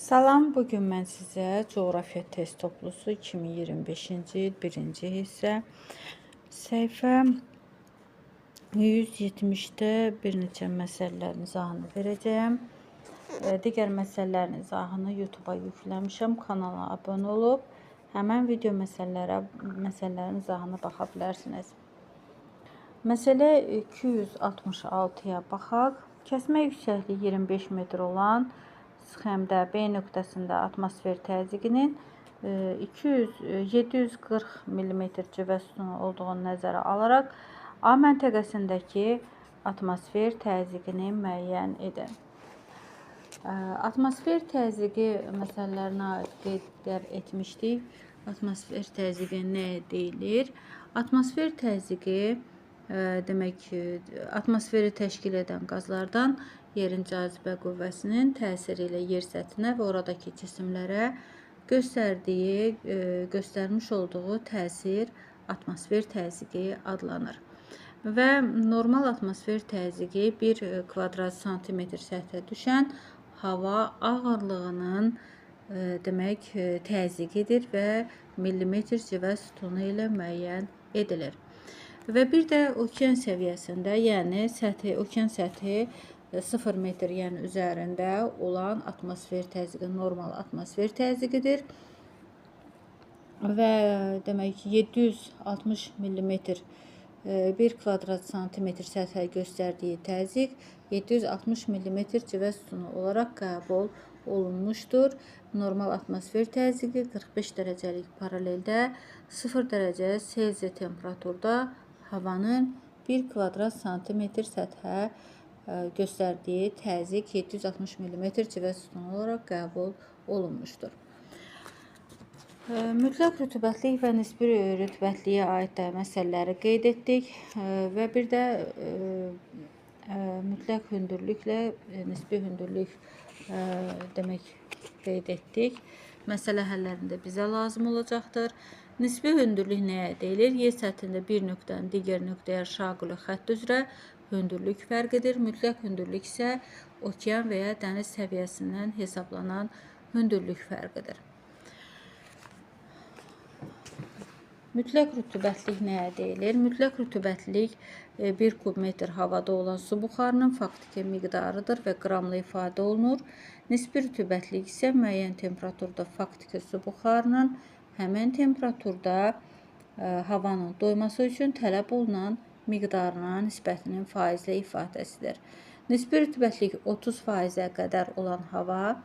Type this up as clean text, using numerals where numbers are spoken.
Salam, bugün mən sizə coğrafiya test toplusu 2025-ci il 1-ci hissə səhifə 170-də bir neçə məsələlərin izahını verəcəyəm. Digər məsələlərin izahını YouTube-a yükləmişəm. Kanala abunə olub həmən video məsələlərin izahına baxa bilərsiniz. Məsələ 266-ya baxaq. Kəsmə yüksəkliyi 25 metr olan sxemdə B nöqtəsində atmosfer təzyiqinin 740 mm civə sütunu olduğunu nəzərə alaraq A məntəqəsindəki atmosfer təzyiqini müəyyən edin. Atmosfer təzyiqi məsələlərinə aid qeydlər etmişdik. Atmosfer təzyiqi nə deyilir? Atmosfer təzyiqi demək atmosferi təşkil edən qazlardan yerin cazibə qüvvəsinin təsiri ilə yer səthinə və oradakı cisimlərə göstərmiş olduğu təsir atmosfer təzyiqi adlanır. Və normal atmosfer təzyiqi 1 kvadrat santimetr səthə düşən hava ağırlığının demək təzyiqidir və millimetr civə sütunu ilə müəyyən edilir. Və bir də okean səviyyəsində, yəni okean səthi 0 metr, yəni üzərində olan atmosfer təzyiqi normal atmosfer təzyiqidir. Və demək 760 mm 1 kvadrat santimetr səthə göstərdiyi təzyiq 760 mm civə sütunu olaraq qəbul olunmuşdur. Normal atmosfer təzyiqi 45 dərəcəlik paraleldə 0 dərəcə Selsi temperaturda havanın 1 kvadrat santimetr səthə göstərdiyi təzyiq 760 mm civə sütunu olaraq qəbul olunmuşdur. Mütləq rütubətlik və nisbi rütubətliyə aid məsələləri qeyd etdik və bir də mütləq hündürlüklə nisbi hündürlük demək qeyd etdik. Məsələ həllərində bizə lazım olacaqdır. Nisbi hündürlük nəyə deyilir? Yer səthində bir nöqtənin digər nöqtəyə şaquli xətt üzrə hündürlük fərqidir. Mütləq hündürlük isə okean və ya dəniz səviyyəsindən hesablanan hündürlük fərqidir. Mütləq rütubətlik nəyə deyilir? Mütləq rütubətlik 1 kubmetr havada olan su buxarının faktiki miqdarıdır və qramla ifadə olunur. Nisbi rütubətlik isə müəyyən temperaturda faktiki su buxarının həmən temperaturda havanın doyması üçün tələb olunan miqdarına nisbətinin faizlə ifadəsidir. Nisbi rütubətlik 30%-ə qədər olan hava